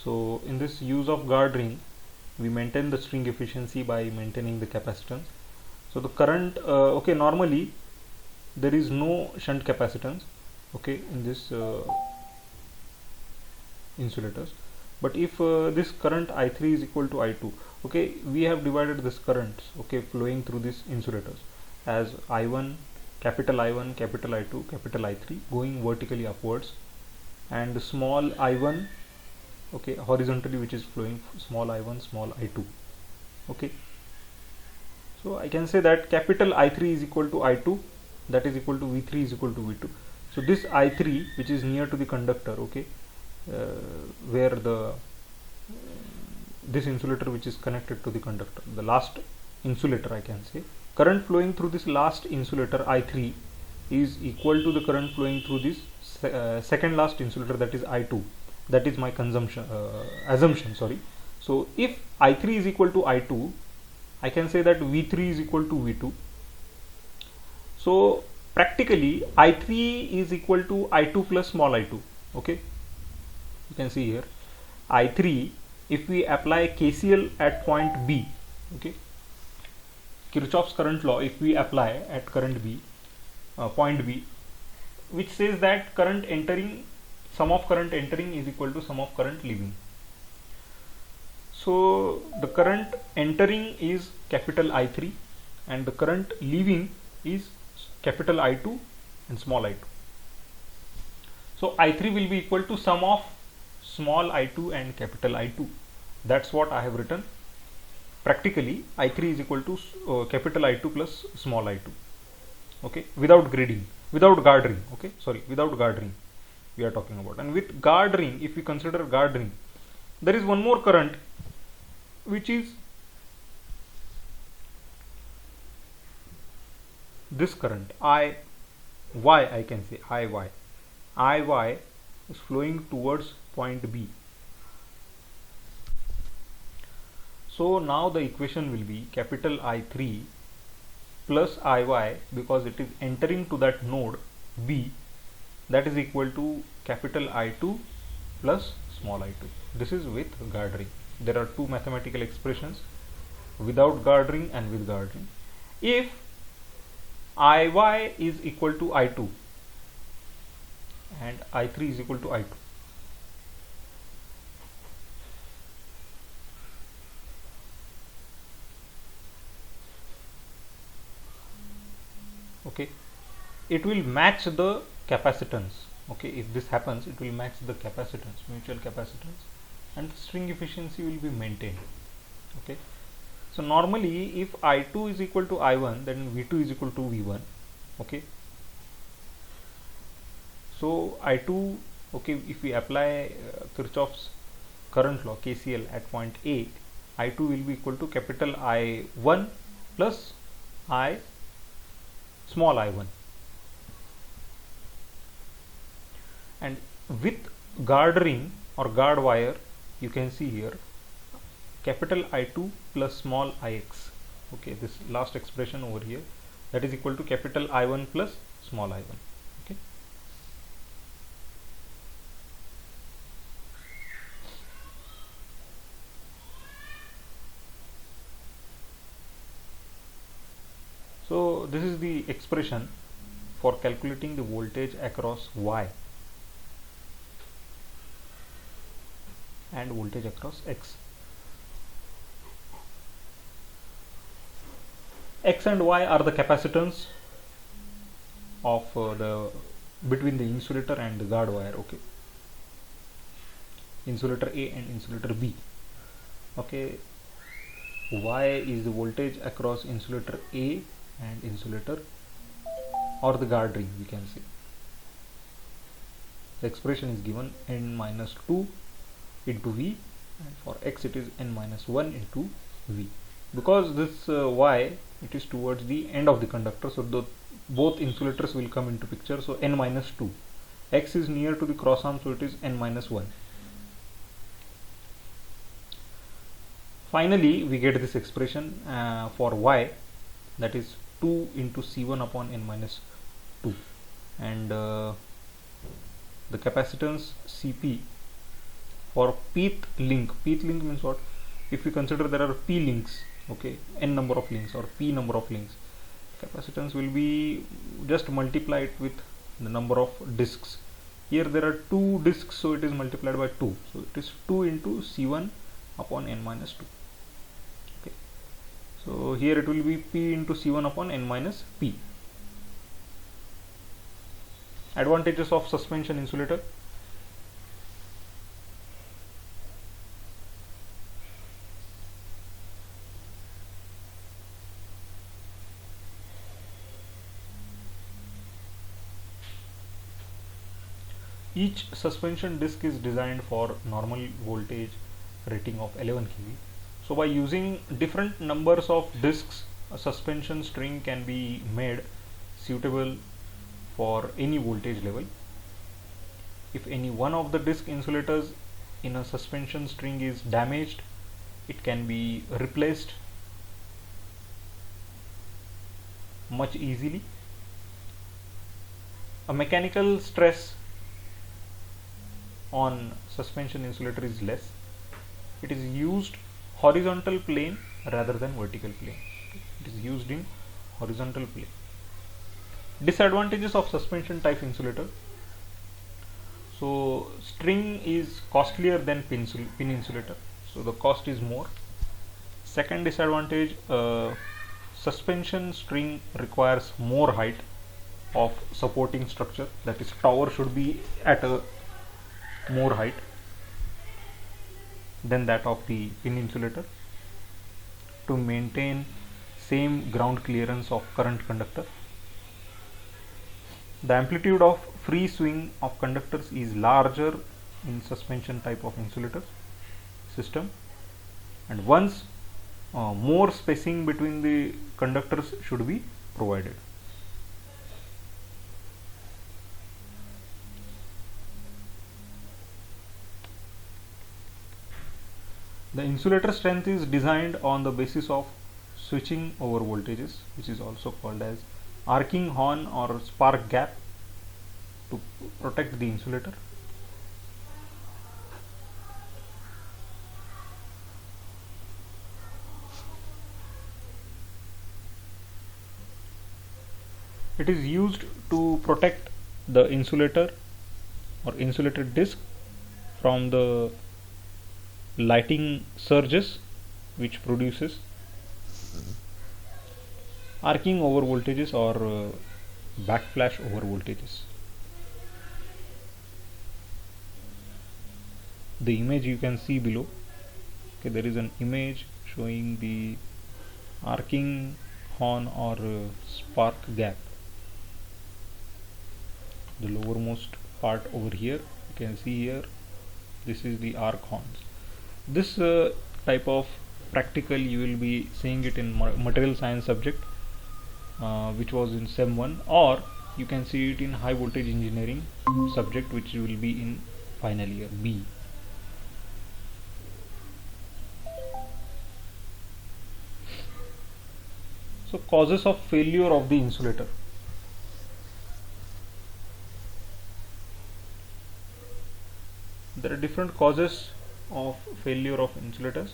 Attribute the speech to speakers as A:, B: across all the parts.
A: So in this use of guard ring, we maintain the string efficiency by maintaining the capacitance. So the current, okay, normally there is no shunt capacitance, okay, in this insulators. But if this current I3 is equal to I2, okay, we have divided this currents, okay, flowing through these insulators as I1, capital I1, capital I2, capital I3, going vertically upwards, and small I1, okay, horizontally, which is flowing small I1, small I2, okay. So I can say that capital I3 is equal to I2, that is equal to V3 is equal to V2. So this I3, which is near to the conductor, okay, where the this insulator which is connected to the conductor, the last insulator, I can say, current flowing through this last insulator I3 is equal to the current flowing through this second last insulator, that is I2. That is my assumption, sorry. So if I3 is equal to I2, I can say that V3 is equal to V2. So practically I3 is equal to I2 plus small I2, okay. You can see here I3, if we apply KCL at point B, okay, Kirchhoff's current law, if we apply at current B, point B, which says that current entering, sum of current entering is equal to sum of current leaving. So the current entering is capital I3 and the current leaving is capital I2 and small I2. So I3 will be equal to sum of small I2 and capital I2. That's what I have written. Practically I3 is equal to capital I2 plus small I2, okay, without grading, without guard ring, okay, sorry, without guard ring we are talking about. And with guard ring, if we consider guard ring, there is one more current which is this current I can say IY is flowing towards point B. So now the equation will be capital I3 plus IY, because it is entering to that node B, that is equal to capital I2 plus small I2. This is with guard ring. There are two mathematical expressions, without guard ring and with guard ring. If IY is equal to I2 and I3 is equal to I2, okay, it will match the capacitance, okay. If this happens, it will match the capacitance, mutual capacitance, and string efficiency will be maintained, okay. So normally if I2 is equal to I1, then V2 is equal to V1, okay. So I2, okay, if we apply Kirchhoff's current law KCL at point A, I2 will be equal to capital I1 plus small I1. And with guard ring or guard wire, you can see here capital I2 plus small ix, okay, this last expression over here, that is equal to capital I1 plus small I1, okay. So this is the expression for calculating the voltage across Y and voltage across X. X and Y are the capacitance of between the insulator and the guard wire, okay, insulator A and insulator B, okay. Y is the voltage across insulator A and insulator or the guard ring, we can say. The expression is given n minus 2 into V, and for X it is n minus 1 into V. Because this Y, it is towards the end of the conductor, so both insulators will come into picture, so n minus 2. X is near to the cross arm, so it is n minus 1. Finally we get this expression for Y, that is 2 into C1 upon n minus 2, and the capacitance Cp For pth link means what? If we consider there are p links, okay, n number of links or p number of links, capacitance will be just multiply it with the number of disks. Here there are 2 disks, so it is multiplied by 2, so it is 2 into C1 upon n minus 2. Okay, so here it will be p into C1 upon n minus p. Advantages of suspension insulator. Each suspension disc is designed for normal voltage rating of 11 kV. So by using different numbers of discs, a suspension string can be made suitable for any voltage level. If any one of the disc insulators in a suspension string is damaged, it can be replaced much easily. A mechanical stress on suspension insulator is less. It is used horizontal plane rather than vertical plane. It is used in horizontal plane. Disadvantages of suspension type insulator. So string is costlier than pin insulator, so the cost is more. Second disadvantage, suspension string requires more height of supporting structure, that is tower should be at a more height than that of the pin insulator to maintain same ground clearance of current conductor. The amplitude of free swing of conductors is larger in suspension type of insulator system, and once more spacing between the conductors should be provided. The insulator strength is designed on the basis of switching over voltages, which is also called as arcing horn or spark gap, to protect the insulator. It is used to protect the insulator or insulated disc from the lighting surges which produces arcing over voltages or backflash over voltages. The image you can see below. Okay, there is an image showing the arcing horn or spark gap. The lowermost part over here, you can see here, this is the arc horns. This type of practical you will be seeing it in material science subject, which was in SEM 1, or you can see it in high voltage engineering subject, which will be in final year B. So causes of failure of the insulator. There are different causes of failure of insulators.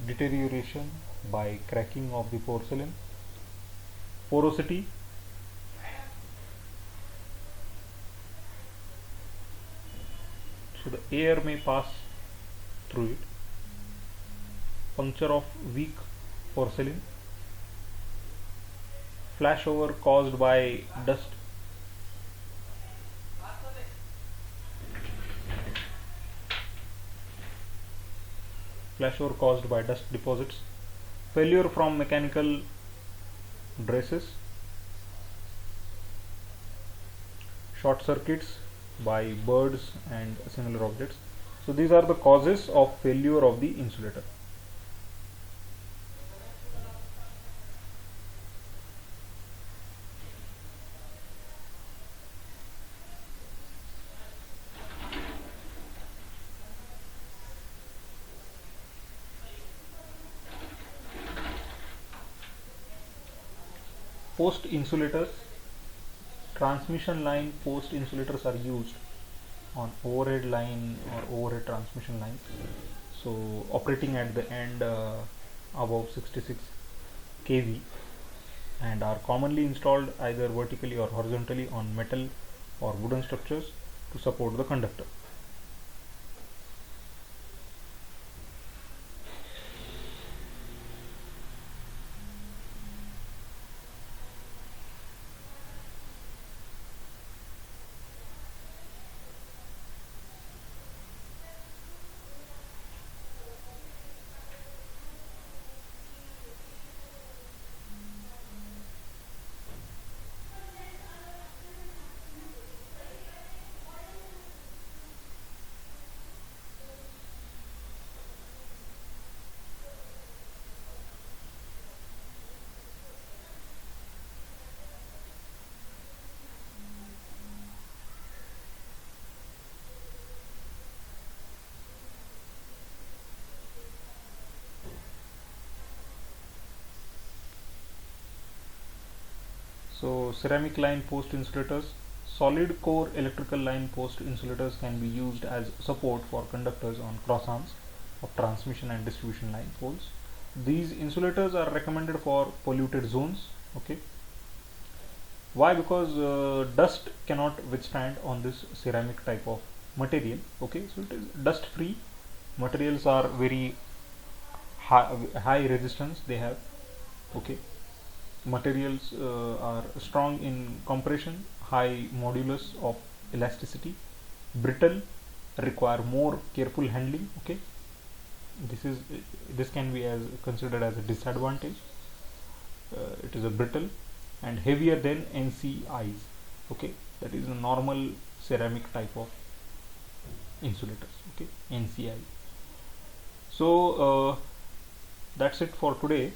A: Deterioration by cracking of the porcelain, porosity, so the air may pass through it, puncture of weak porcelain, flashover caused by dust, deposits, failure from mechanical dresses, short circuits by birds and similar objects. So these are the causes of failure of the insulator. Post insulators. transmission line post insulators are used on overhead line or overhead transmission line, so operating at the end above 66 kV, and are commonly installed either vertically or horizontally on metal or wooden structures to support the conductor. So ceramic line post insulators. Solid core electrical line post insulators can be used as support for conductors on cross arms of transmission and distribution line poles. These insulators are recommended for polluted zones. Okay. Why? Because dust cannot withstand on this ceramic type of material. Okay, so it is dust free. Materials are very high resistance they have. Okay, materials are strong in compression, high modulus of elasticity, brittle, require more careful handling. Okay, this can be as considered as a disadvantage. It is a brittle and heavier than NCIs. Okay, that is a normal ceramic type of insulators. Okay, NCI. So that's it for today.